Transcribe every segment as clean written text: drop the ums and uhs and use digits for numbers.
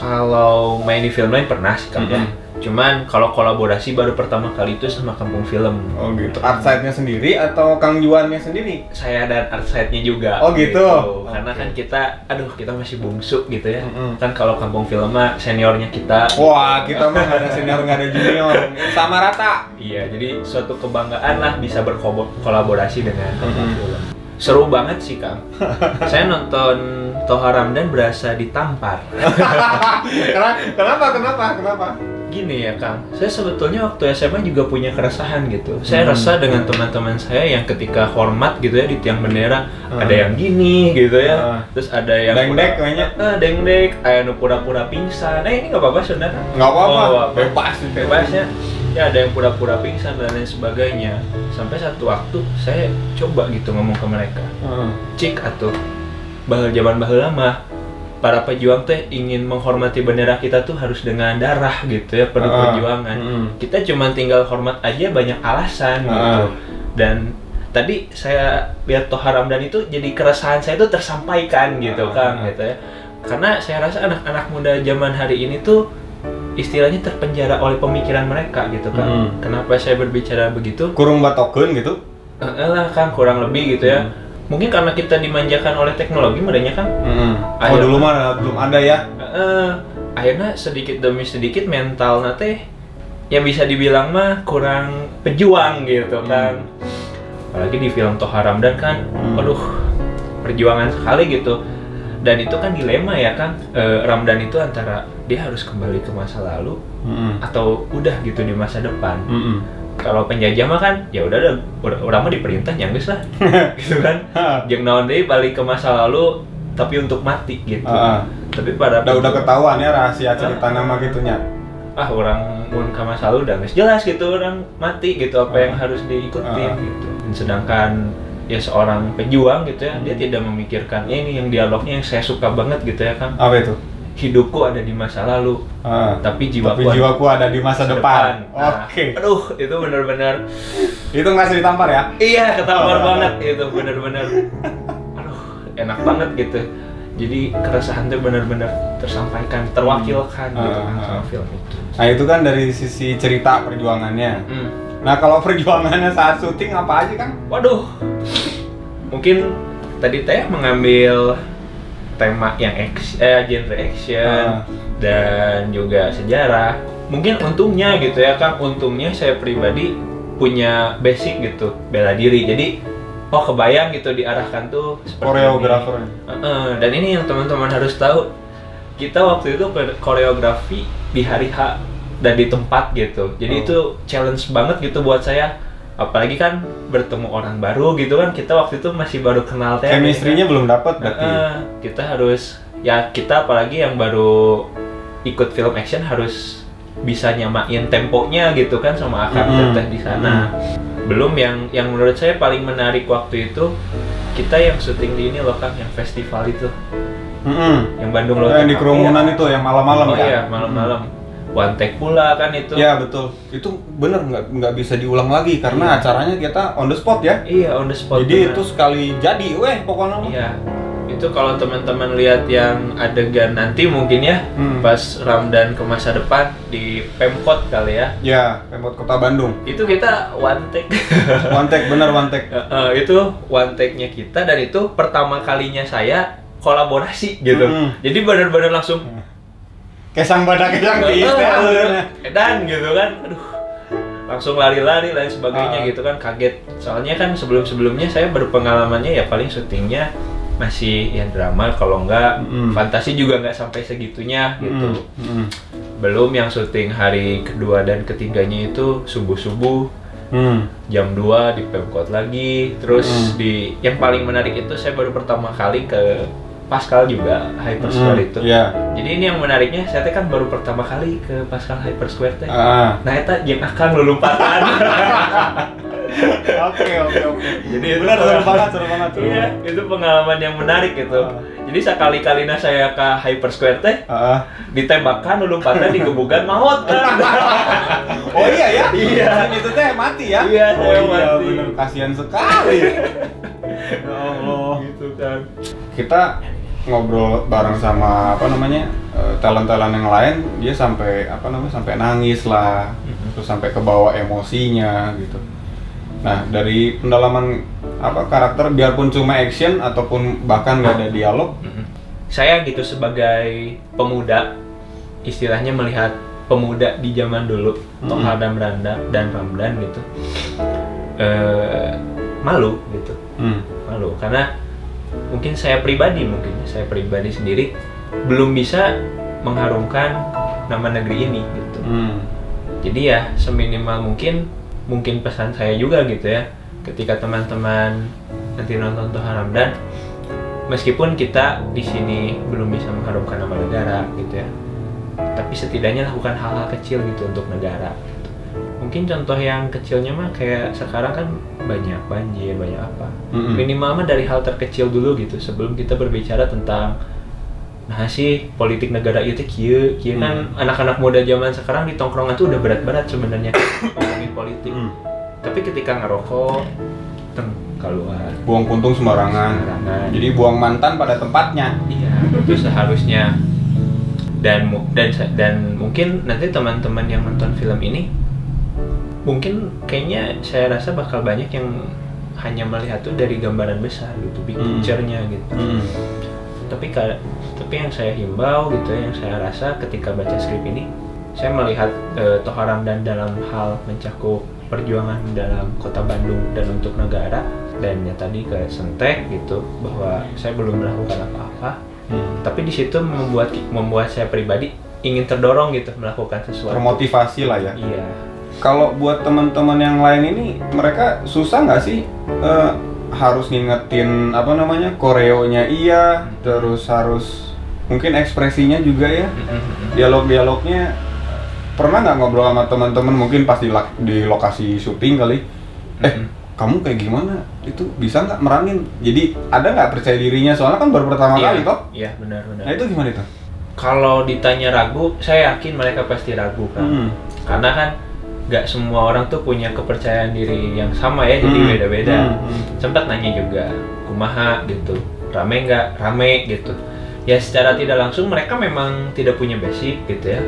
Kalau main di film lain pernah sih Kang ya. Cuman kalau kolaborasi baru pertama kali itu sama Kampung Film. Oh gitu. Art side-nya sendiri atau Kang Juannya sendiri? Saya dan art side-nya juga. Oh gitu. Karena kan kita masih bungsu gitu ya. Kan kalau Kampung Film mah seniornya kita. Wah, kita mah nggak ada senior, nggak ada junior, sama rata. Iya, jadi suatu kebanggaan lah bisa berkolaborasi dengan Kampung Film. Seru banget sih Kang. Saya nonton Toha Ramdan berasa ditampar. Kenapa? Gini ya Kang, saya sebetulnya waktu SMA juga punya keresahan gitu. Saya resah dengan teman-teman saya yang ketika hormat gitu ya di tiang bendera ada yang gini gitu ya, terus ada yang dengdek kayaknya. Dengdek, anu pura-pura pingsan. Ini nggak apa-apa sebenarnya. Nggak apa-apa, bebasnya. Ya ada yang pura-pura pingsan dan lain sebagainya. Sampai satu waktu saya coba gitu ngomong ke mereka, cik atuh, zaman baheula mah para pejuang teh ingin menghormati bendera kita tuh harus dengan darah gitu ya, penuh perjuangan. Kita cuma tinggal hormat aja banyak alasan gitu. Dan tadi saya lihat Toha Ramdan itu jadi keresahan saya itu tersampaikan gitu Kang gitu ya. Karena saya rasa anak-anak muda zaman hari ini tuh istilahnya terpenjara oleh pemikiran mereka gitu kan. Kenapa saya berbicara begitu? Kurang batokeun gitu? Lah Kang, kurang lebih gitu ya. Mungkin karena kita dimanjakan oleh teknologi merenya kan. Oh dulu mah belum ada ya. Akhirnya sedikit demi sedikit mental nate ya bisa dibilang mah kurang pejuang gitu kan. Apalagi di film Toha Ramdan kan, aduh perjuangan sekali gitu. Dan itu kan dilema ya kan, Ramdan itu antara dia harus kembali ke masa lalu atau udah gitu di masa depan. Kalau penjajah mah kan ya udah orang mah diperintah nyanggeus lah gitu kan. Jeung naon deui balik ke masa lalu tapi untuk mati gitu. Tapi pada udah ketahuan ya rahasia cerita nama gitunya. Orang mun ke masa lalu udah geus jelas gitu, orang mati gitu apa yang harus diikutin gitu. Dan sedangkan ya seorang pejuang gitu ya, dia tidak memikirkan ini yang dialognya yang saya suka banget gitu ya kan. Apa itu? Hidupku ada di masa lalu, tapi jiwaku ada di masa depan. Nah, Oke. Aduh, itu benar-benar. Itu nggak ditampar ya? Iya, ketampar banget itu benar-benar. Aduh, enak banget gitu. Jadi keresahan itu benar-benar tersampaikan, terwakilkan gitu kan sama film itu. Nah itu kan dari sisi cerita perjuangannya. Nah kalau perjuangannya saat syuting apa aja kan? Waduh, mungkin tadi teh mengambil tema yang genre action dan juga sejarah. Mungkin untungnya gitu ya Kang, untungnya saya pribadi punya basic gitu bela diri. Jadi kebayang gitu diarahkan tuh seperti koreografer. Dan ini yang teman-teman harus tahu. Kita waktu itu koreografi di hari H dan di tempat gitu. Jadi itu challenge banget gitu buat saya. Apalagi kan bertemu orang baru gitu kan, kita waktu itu masih baru kenal teh. Chemistry-nya belum dapat berarti. Kita harus kita apalagi yang baru ikut film action harus bisa nyamain temponya gitu kan sama akar teteh di sana. Belum yang menurut saya paling menarik waktu itu kita yang syuting di ini loh Kang, yang festival itu. Yang Bandung loh. Yang di kerumunan itu yang malam-malam kan. Iya, malam-malam. One take pula kan itu. Iya betul. Itu bener nggak bisa diulang lagi karena acaranya kita on the spot ya. Iya on the spot. Jadi itu sekali jadi, pokoknya. Iya. Itu kalau teman-teman lihat yang adegan nanti mungkin ya pas Ramdan ke masa depan di Pemkot kali ya. Ya Pemkot Kota Bandung. Itu kita one take. One take. Itu one take-nya kita dan itu pertama kalinya saya kolaborasi gitu. Jadi benar-benar langsung. Kesang badak kesang dan gitu kan, aduh, langsung lari-lari lain sebagainya gitu kan, kaget. Soalnya kan sebelum-sebelumnya saya berpengalamannya ya paling syutingnya masih ya drama, kalau enggak fantasi juga nggak sampai segitunya gitu. Belum yang syuting hari kedua dan ketiganya itu subuh-subuh jam 2 di Pemkot lagi. Terus di yang paling menarik itu saya baru pertama kali ke Pascal juga Hyper Square itu. Jadi ini yang menariknya, saya kan baru pertama kali ke Pascal Hyper Square teh. Nah itu jeung akang lulumpatan. Oke. Jadi itu seru banget. Iya, itu pengalaman yang menarik gitu. Jadi sekali-kalina saya ke Hyper Square teh, ditembakkan lulumpatan digebukan maut kan. Oh iya ya? Iya. Itu teh mati ya? Iya, saya mati. Bener, kasihan sekali. Ya Allah. Gitu kan. Kita ngobrol bareng sama talent-talent yang lain dia sampai sampai nangis lah, terus sampai kebawa emosinya gitu. Nah dari pendalaman karakter biarpun cuma action ataupun bahkan nggak ada dialog, saya gitu sebagai pemuda, istilahnya melihat pemuda di zaman dulu, Toha dan Ramdan gitu, malu gitu, malu karena mungkin saya pribadi sendiri belum bisa mengharumkan nama negeri ini gitu. Jadi ya seminimal mungkin pesan saya juga gitu ya, ketika teman-teman nanti nonton Toha Ramdan, meskipun kita di sini belum bisa mengharumkan nama negara gitu ya, tapi setidaknya lakukan hal-hal kecil gitu untuk negara. Mungkin contoh yang kecilnya mah kayak sekarang kan banyak banjir, banyak apa. Minimal mah dari hal terkecil dulu gitu sebelum kita berbicara tentang politik negara itu kieu kan anak-anak muda zaman sekarang di tongkrongan tuh udah berat-berat sebenarnya ngomongin politik. Tapi ketika ngerokok keluar buang puntung sembarangan. Jadi buang mantan pada tempatnya. Iya, itu seharusnya. Dan mungkin nanti teman-teman yang nonton film ini mungkin kayaknya saya rasa bakal banyak yang hanya melihat tuh dari gambaran besar gitu, big picture-nya gitu. Tapi yang saya himbau gitu ya, yang saya rasa ketika baca skrip ini, saya melihat Toha Ramdan dalam hal mencakup perjuangan dalam kota Bandung dan untuk negara, dan ya tadi ke Sentek gitu, bahwa saya belum melakukan apa-apa, tapi di situ membuat saya pribadi ingin terdorong gitu melakukan sesuatu. Termotivasi lah ya. Iya. Kalau buat teman-teman yang lain ini, mereka susah nggak sih harus ngingetin koreonya iya, terus harus mungkin ekspresinya juga ya, dialog-dialognya. Pernah nggak ngobrol sama teman-teman mungkin pas di lokasi syuting kali, kamu kayak gimana? Itu bisa nggak meranin? Jadi ada nggak percaya dirinya, soalnya kan baru pertama kali toh? Iya benar. Nah itu gimana itu? Kalau ditanya ragu, saya yakin mereka pasti ragu kan, karena kan nggak semua orang tuh punya kepercayaan diri yang sama ya, jadi beda-beda. Sempat nanya juga, kumaha gitu, rame nggak? Rame gitu. Ya secara tidak langsung mereka memang tidak punya basic gitu ya.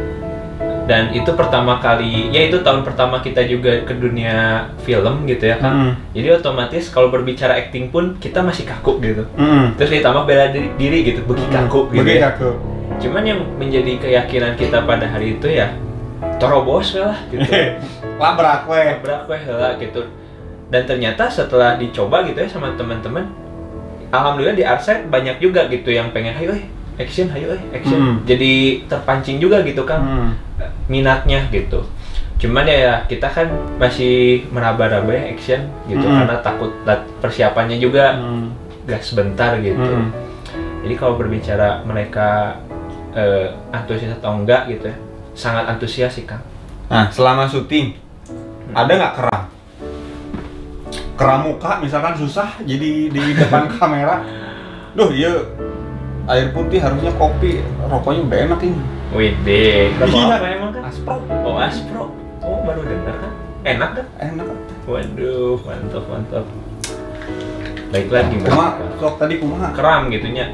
Dan itu pertama kali, ya itu tahun pertama kita juga ke dunia film gitu ya kan. Jadi otomatis kalau berbicara acting pun kita masih kaku gitu. Terus ditambah bela diri gitu, beki kaku gitu. Beki ya. kaku. Cuman yang menjadi keyakinan kita pada hari itu ya terobos lah gitu. Labrak weh lah gitu. Dan ternyata setelah dicoba gitu ya sama teman-teman, alhamdulillah di Arset banyak juga gitu yang pengen ayo action. Jadi terpancing juga gitu kan minatnya gitu. Cuman ya kita kan masih meraba-raba ya action gitu karena takut persiapannya juga gak sebentar gitu. Jadi kalau berbicara mereka antusias atau enggak gitu ya, sangat antusias sih Kang. Nah selama syuting ada nggak keram muka misalkan susah jadi di depan kamera? Duh iya, air putih harusnya kopi, rokoknya udah enak ini. Widih, rokok apa emang kan? Aspro. Oh Aspro, oh baru dengar kan? Enak kan? Enak. Waduh, mantap. Baiklah gimana? Sok tadi kumaha? Keram gitunya.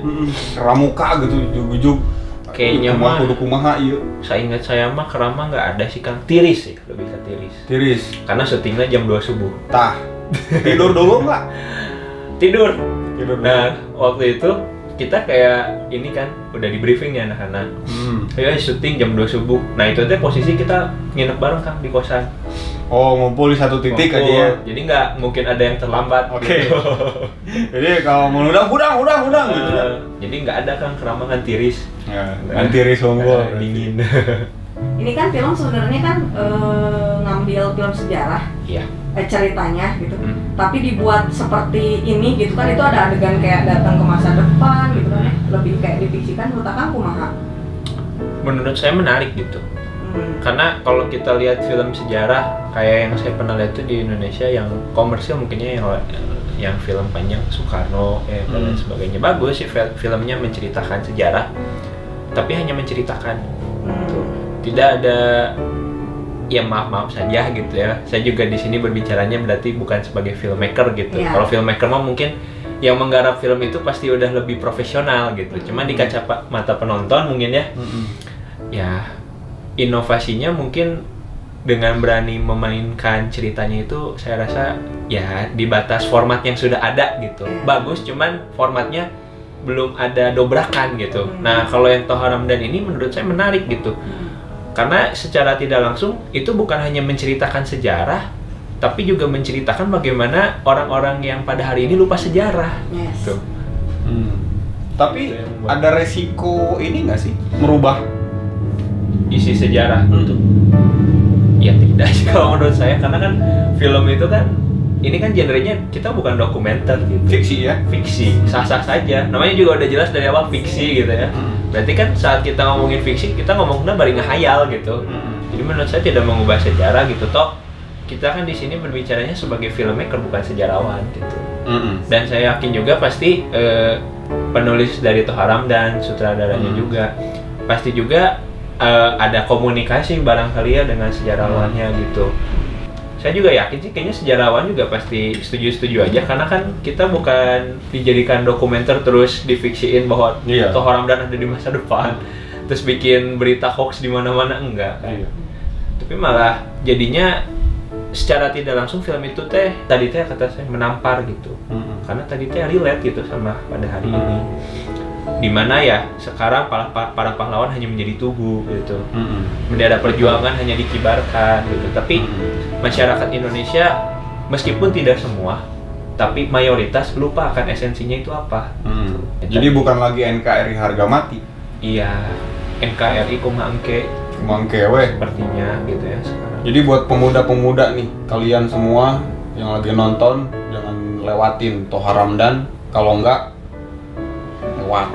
Keram muka gitu, ujug-ujug. Kayaknya mah kudu kumaha iya. Seingat saya mah keram mah nggak ada sih Kang, tiris sih, lebih ke tiris. Tiris. Karena syutingnya jam 2 subuh. Tah. Tidur dulu nggak? Tidur. Nah, waktu itu kita kayak ini kan udah di briefing nih anak-anak. Ayo syuting jam 2 subuh. Nah itu teh posisi kita nginep bareng Kang di kosan. Oh ngumpul di satu titik aja ya. Jadi nggak mungkin ada yang terlambat. Oke. Gitu. Jadi kalau mau udang gitu. Jadi nggak ada Kang keramangan tiris. Ya, kan tiris unggul. Dingin. Ini kan film sebenarnya kan ngambil film sejarah. Iya. Ceritanya gitu. Tapi dibuat seperti ini gitu kan, itu ada adegan kayak datang ke masa depan gitu kan ya. Lebih kayak difiksikan, menurut Akang kumaha? Menurut saya menarik gitu. Karena kalau kita lihat film sejarah kayak yang saya pernah lihat itu di Indonesia yang komersil mungkinnya yang film panjang Soekarno dan lain sebagainya, bagus sih filmnya menceritakan sejarah, tapi hanya menceritakan gitu. Tidak ada ya maaf saja gitu ya, saya juga di sini berbicaranya berarti bukan sebagai filmmaker gitu. Kalau filmmaker mah mungkin yang menggarap film itu pasti udah lebih profesional gitu. Cuman di kacamata penonton mungkin ya ya inovasinya mungkin dengan berani memainkan ceritanya itu saya rasa ya di batas format yang sudah ada gitu. Bagus, cuman formatnya belum ada dobrakan gitu. Nah, kalau yang Thor Ramdhan ini menurut saya menarik gitu. Karena secara tidak langsung itu bukan hanya menceritakan sejarah, tapi juga menceritakan bagaimana orang-orang yang pada hari ini lupa sejarah. Yes. Gitu. Tapi ada resiko ini nggak sih merubah Isi sejarah gitu. Ya tidak sih kalau menurut saya, karena kan film itu kan ini kan genrenya kita bukan dokumenter gitu. fiksi ya? Fiksi, sah-sah saja. Namanya juga udah jelas dari awal fiksi gitu ya. Berarti kan saat kita ngomongin fiksi, kita ngomongnya bari ngehayal gitu. Jadi menurut saya tidak mengubah sejarah gitu. Toh kita kan di sini berbicaranya sebagai filmmaker bukan sejarawan gitu. Dan saya yakin juga pasti penulis dari Thor Ramdhan, sutradaranya juga pasti juga ada komunikasi barangkali ya dengan sejarawannya gitu. Saya juga yakin sih kayaknya sejarawan juga pasti setuju-setuju aja, karena kan kita bukan dijadikan dokumenter terus difiksiin bahwa Thor Ramdhan ada di masa depan terus bikin berita hoax di mana-mana, enggak kan. Tapi malah jadinya secara tidak langsung film itu tadi kata saya menampar gitu. Karena tadi relate gitu sama pada hari ini. Dimana ya sekarang para pahlawan hanya menjadi tugu gitu. Bendera perjuangan hanya dikibarkan gitu. Tapi masyarakat Indonesia meskipun tidak semua, tapi mayoritas lupa akan esensinya itu apa. Jadi bukan lagi NKRI harga mati. Iya, NKRI kumangke we. Sepertinya gitu ya sekarang. Jadi buat pemuda-pemuda nih, kalian semua yang lagi nonton jangan lewatin Thor Ramdhan, kalau enggak lewat.